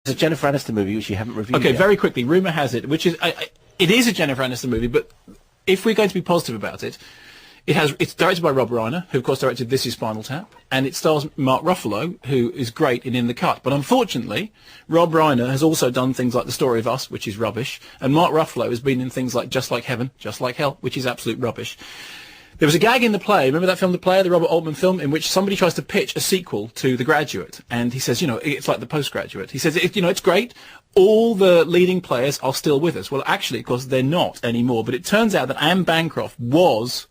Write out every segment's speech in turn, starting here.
a Jennifer Aniston movie which you haven't reviewed Okay, yet. very quickly, rumour has it, which is, it is a Jennifer Aniston movie, but if we're going to be positive about it, it's directed by Rob Reiner, who of course directed This Is Spinal Tap, and it stars Mark Ruffalo, who is great in The Cut. But unfortunately, Rob Reiner has also done things like The Story of Us, which is rubbish, and Mark Ruffalo has been in things like Just Like Heaven, Just Like Hell, which is absolute rubbish. There was a gag in The Play, remember that film The Play, the Robert Altman film, in which somebody tries to pitch a sequel to The Graduate, and he says, it's like The Postgraduate. He says, it's great, all the leading players are still with us. Well, actually, of course, they're not anymore, but it turns out that Anne Bancroft was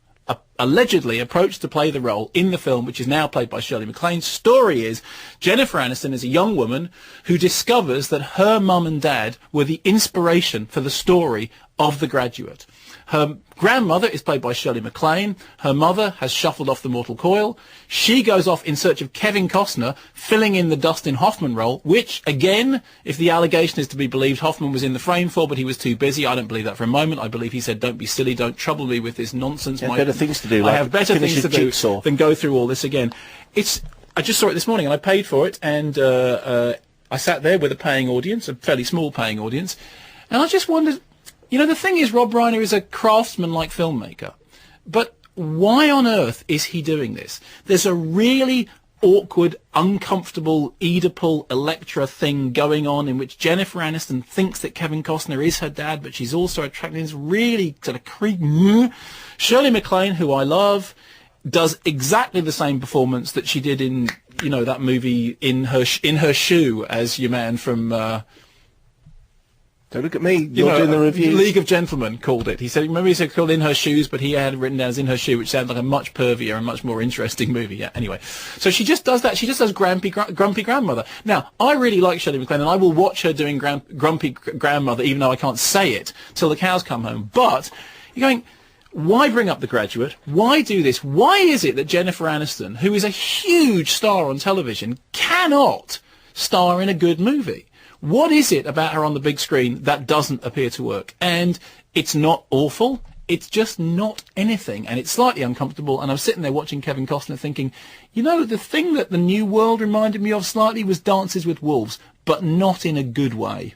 allegedly approached to play the role in the film, which is now played by Shirley MacLaine. Story is Jennifer Aniston is a young woman who discovers that her mum and dad were the inspiration for the story of The Graduate. Her grandmother is played by Shirley MacLaine. Her mother has shuffled off the mortal coil. She goes off in search of Kevin Costner, filling in the Dustin Hoffman role, which, again, if the allegation is to be believed, Hoffman was in the frame for, but he was too busy. I don't believe that for a moment. I believe he said, don't be silly, don't trouble me with this nonsense. I have better things to do. I have better things to do than go through all this again. I just saw it this morning, and I paid for it, and I sat there with a paying audience, a fairly small paying audience, and I just wondered, the thing is, Rob Reiner is a craftsman-like filmmaker, but why on earth is he doing this? There's a really awkward, uncomfortable Oedipal Electra thing going on in which Jennifer Aniston thinks that Kevin Costner is her dad, but she's also attracted this really sort of creepy. Shirley MacLaine, who I love, does exactly the same performance that she did in, that movie In Her Shoe as your man from... Don't look at me. You're doing the review. League of Gentlemen called it. He said, remember he said called In Her Shoes, but he had it written down as In Her Shoe, which sounded like a much pervier and much more interesting movie. Yeah, anyway. So she just does that. She just does grumpy grandmother. Now, I really like Shirley MacLaine, and I will watch her doing grumpy grandmother, even though I can't say it, till the cows come home. But you're going, why bring up The Graduate? Why do this? Why is it that Jennifer Aniston, who is a huge star on television, cannot star in a good movie? What is it about her on the big screen that doesn't appear to work? And it's not awful. It's just not anything. And it's slightly uncomfortable. And I'm sitting there watching Kevin Costner thinking, the thing that The New World reminded me of slightly was Dances with Wolves, but not in a good way.